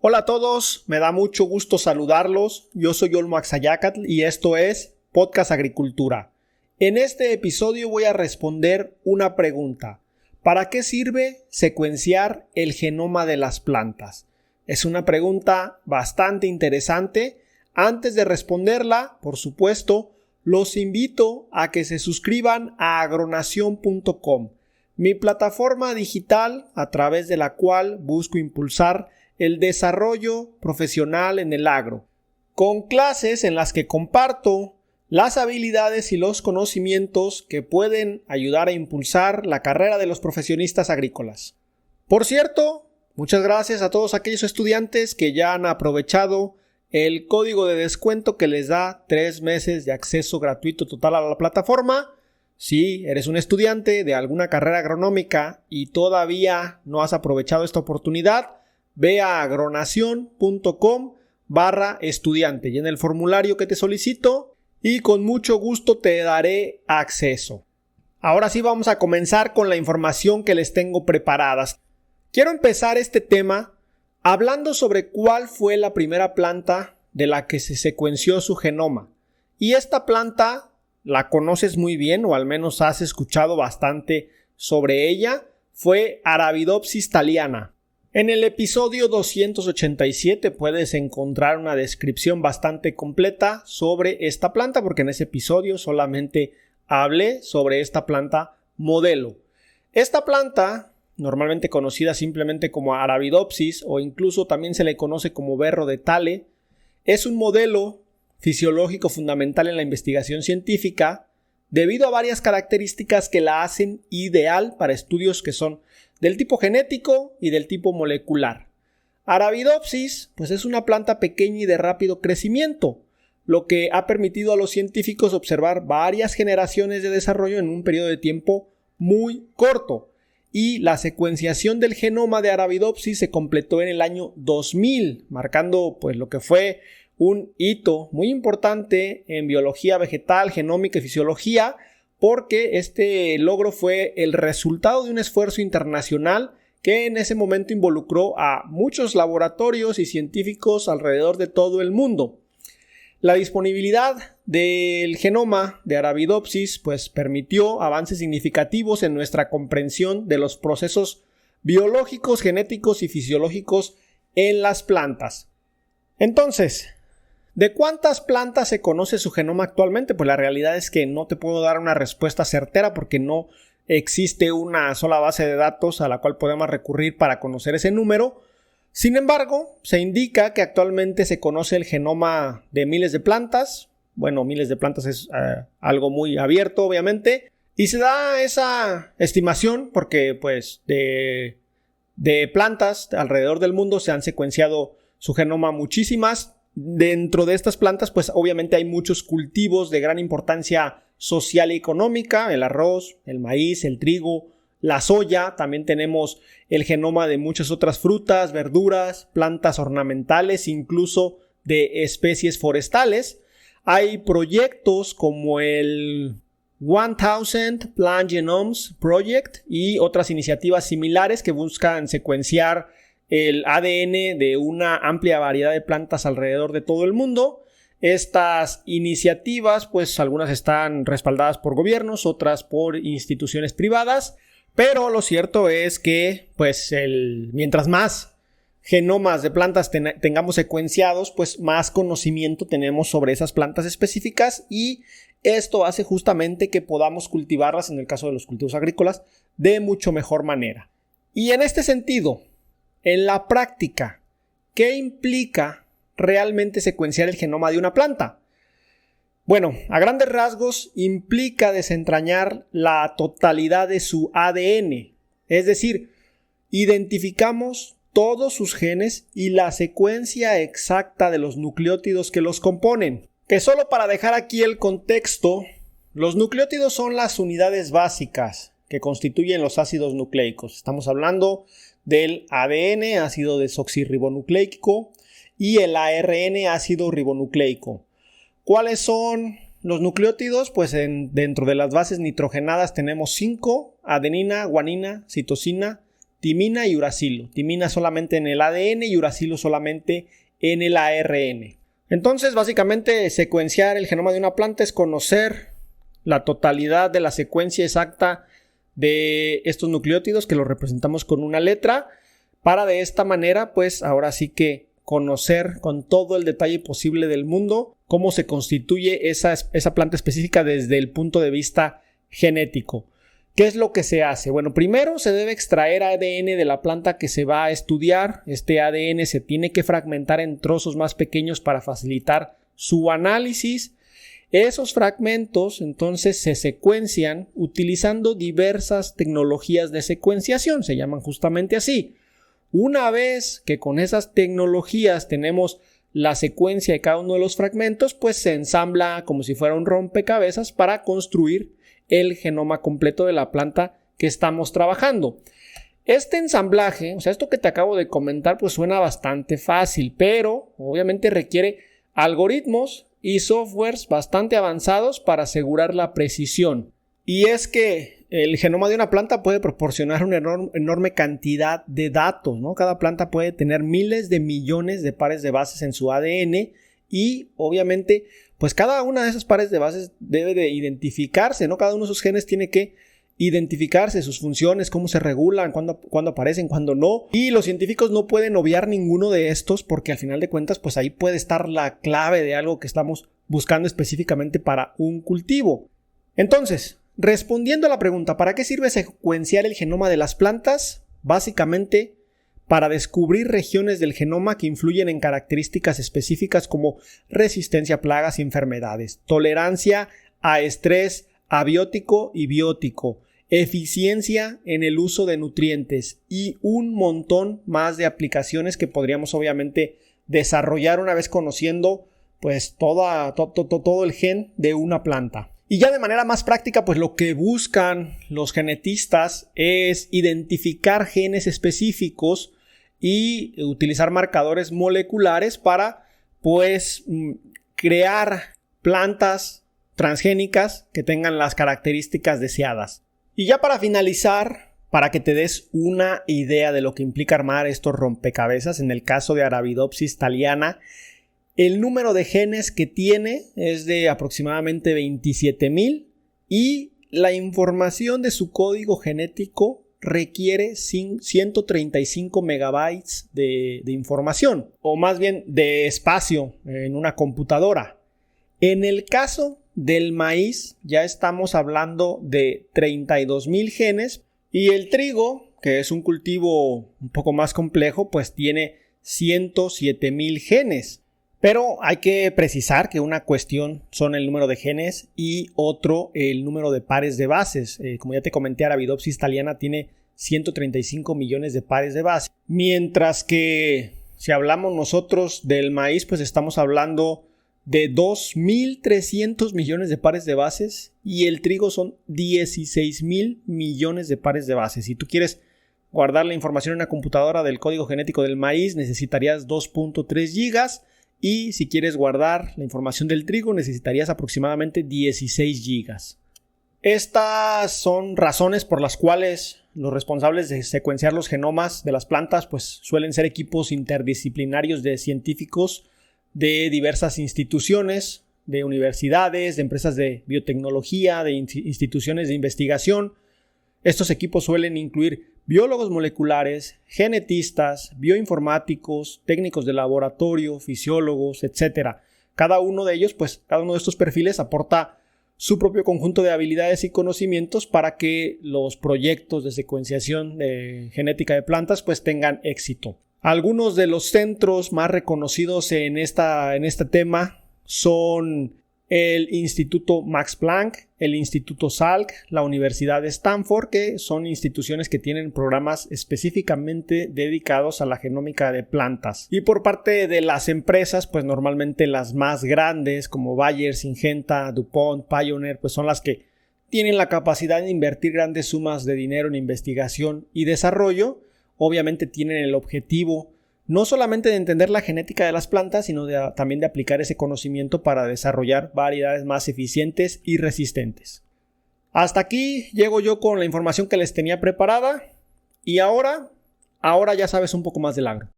Hola a todos, me da mucho gusto saludarlos. Yo soy Olmo Axayacatl y esto es Podcast Agricultura. En este episodio voy a responder una pregunta. ¿Para qué sirve secuenciar el genoma de las plantas? Es una pregunta bastante interesante. Antes de responderla, por supuesto, los invito a que se suscriban a agronación.com, mi plataforma digital a través de la cual busco impulsar el desarrollo profesional en el agro, con clases en las que comparto las habilidades y los conocimientos que pueden ayudar a impulsar la carrera de los profesionistas agrícolas. Por cierto, muchas gracias a todos aquellos estudiantes que ya han aprovechado el código de descuento que les da 3 meses de acceso gratuito total a la plataforma. Si eres un estudiante de alguna carrera agronómica y todavía no has aprovechado esta oportunidad, ve a agronación.com/estudiante y en el formulario que te solicito y con mucho gusto te daré acceso. Ahora sí vamos a comenzar con la información que les tengo preparadas. Quiero empezar este tema hablando sobre cuál fue la primera planta de la que se secuenció su genoma. Y esta planta la conoces muy bien o al menos has escuchado bastante sobre ella, fue Arabidopsis thaliana. En el episodio 287 puedes encontrar una descripción bastante completa sobre esta planta, porque en ese episodio solamente hablé sobre esta planta modelo. Esta planta, normalmente conocida simplemente como Arabidopsis o incluso también se le conoce como berro de Thale, es un modelo fisiológico fundamental en la investigación científica debido a varias características que la hacen ideal para estudios que son del tipo genético y del tipo molecular. Arabidopsis, pues es una planta pequeña y de rápido crecimiento, lo que ha permitido a los científicos observar varias generaciones de desarrollo en un periodo de tiempo muy corto. Y la secuenciación del genoma de Arabidopsis se completó en el año 2000, marcando pues lo que fue un hito muy importante en biología vegetal, genómica y fisiología, porque este logro fue el resultado de un esfuerzo internacional que en ese momento involucró a muchos laboratorios y científicos alrededor de todo el mundo. La disponibilidad del genoma de Arabidopsis pues permitió avances significativos en nuestra comprensión de los procesos biológicos, genéticos y fisiológicos en las plantas. Entonces, ¿de cuántas plantas se conoce su genoma actualmente? Pues la realidad es que no te puedo dar una respuesta certera porque no existe una sola base de datos a la cual podemos recurrir para conocer ese número. Sin embargo, se indica que actualmente se conoce el genoma de miles de plantas. Bueno, miles de plantas es algo muy abierto, obviamente. Y se da esa estimación porque pues de plantas alrededor del mundo se han secuenciado su genoma muchísimas. Dentro de estas plantas, pues obviamente hay muchos cultivos de gran importancia social y económica, el arroz, el maíz, el trigo, la soya. También tenemos el genoma de muchas otras frutas, verduras, plantas ornamentales, incluso de especies forestales. Hay proyectos como el 1000 Plant Genomes Project y otras iniciativas similares que buscan secuenciar el ADN de una amplia variedad de plantas alrededor de todo el mundo. Estas iniciativas, pues algunas están respaldadas por gobiernos, otras por instituciones privadas, pero lo cierto es que pues mientras más genomas de plantas tengamos secuenciados, pues más conocimiento tenemos sobre esas plantas específicas y esto hace justamente que podamos cultivarlas, en el caso de los cultivos agrícolas, de mucho mejor manera. Y en este sentido, en la práctica, ¿qué implica realmente secuenciar el genoma de una planta? Bueno, a grandes rasgos implica desentrañar la totalidad de su ADN, es decir, identificamos todos sus genes y la secuencia exacta de los nucleótidos que los componen. Que solo para dejar aquí el contexto, los nucleótidos son las unidades básicas que constituyen los ácidos nucleicos. Estamos hablando del ADN, ácido desoxirribonucleico, y el ARN, ácido ribonucleico. ¿Cuáles son los nucleótidos? Pues dentro de las bases nitrogenadas tenemos 5, adenina, guanina, citosina, timina y uracilo. Timina solamente en el ADN y uracilo solamente en el ARN. Entonces, básicamente, secuenciar el genoma de una planta es conocer la totalidad de la secuencia exacta de estos nucleótidos que los representamos con una letra, para de esta manera, pues ahora sí que conocer con todo el detalle posible del mundo cómo se constituye esa planta específica desde el punto de vista genético. ¿Qué es lo que se hace? Bueno, primero se debe extraer ADN de la planta que se va a estudiar. Este ADN se tiene que fragmentar en trozos más pequeños para facilitar su análisis. Esos fragmentos entonces se secuencian utilizando diversas tecnologías de secuenciación, se llaman justamente así. Una vez que con esas tecnologías tenemos la secuencia de cada uno de los fragmentos, pues se ensambla como si fuera un rompecabezas para construir el genoma completo de la planta que estamos trabajando. Este ensamblaje, o sea, esto que te acabo de comentar, pues suena bastante fácil, pero obviamente requiere algoritmos y softwares bastante avanzados para asegurar la precisión. Y es que el genoma de una planta puede proporcionar una enorme cantidad de datos, ¿no? Cada planta puede tener miles de millones de pares de bases en su ADN y obviamente pues cada una de esas pares de bases debe de identificarse, ¿no? Cada uno de esos genes tiene que identificarse, sus funciones, cómo se regulan, cuándo aparecen, cuándo no. Y los científicos no pueden obviar ninguno de estos porque al final de cuentas pues ahí puede estar la clave de algo que estamos buscando específicamente para un cultivo. Entonces, respondiendo a la pregunta, ¿para qué sirve secuenciar el genoma de las plantas? Básicamente, para descubrir regiones del genoma que influyen en características específicas como resistencia a plagas y enfermedades, tolerancia a estrés abiótico y biótico, eficiencia en el uso de nutrientes y un montón más de aplicaciones que podríamos obviamente desarrollar una vez conociendo pues todo el gen de una planta. Y ya de manera más práctica, pues lo que buscan los genetistas es identificar genes específicos y utilizar marcadores moleculares para pues crear plantas transgénicas que tengan las características deseadas. Y ya para finalizar, para que te des una idea de lo que implica armar estos rompecabezas, en el caso de Arabidopsis thaliana, el número de genes que tiene es de aproximadamente 27,000 y la información de su código genético requiere 135 megabytes de información, o más bien de espacio en una computadora. En el caso del maíz ya estamos hablando de 32,000 genes y el trigo, que es un cultivo un poco más complejo, pues tiene 107,000 genes. Pero hay que precisar que una cuestión son el número de genes y otro el número de pares de bases. Como ya te comenté, Arabidopsis thaliana tiene 135 millones de pares de bases. Mientras que si hablamos nosotros del maíz, pues estamos hablando de 2,300 millones de pares de bases y el trigo son 16,000 millones de pares de bases. Si tú quieres guardar la información en una computadora del código genético del maíz, necesitarías 2.3 gigas. Y si quieres guardar la información del trigo, necesitarías aproximadamente 16 gigas. Estas son razones por las cuales los responsables de secuenciar los genomas de las plantas pues suelen ser equipos interdisciplinarios de científicos de diversas instituciones, de universidades, de empresas de biotecnología, de instituciones de investigación. Estos equipos suelen incluir biólogos moleculares, genetistas, bioinformáticos, técnicos de laboratorio, fisiólogos, etc. Cada uno de ellos, pues cada uno de estos perfiles aporta su propio conjunto de habilidades y conocimientos para que los proyectos de secuenciación genética de plantas pues tengan éxito. Algunos de los centros más reconocidos en este tema son el Instituto Max Planck, el Instituto Salk, la Universidad de Stanford, que son instituciones que tienen programas específicamente dedicados a la genómica de plantas. Y por parte de las empresas, pues normalmente las más grandes como Bayer, Syngenta, DuPont, Pioneer, pues son las que tienen la capacidad de invertir grandes sumas de dinero en investigación y desarrollo. Obviamente tienen el objetivo no solamente de entender la genética de las plantas, sino también de aplicar ese conocimiento para desarrollar variedades más eficientes y resistentes. Hasta aquí llego yo con la información que les tenía preparada. Y ahora ya sabes un poco más del agro.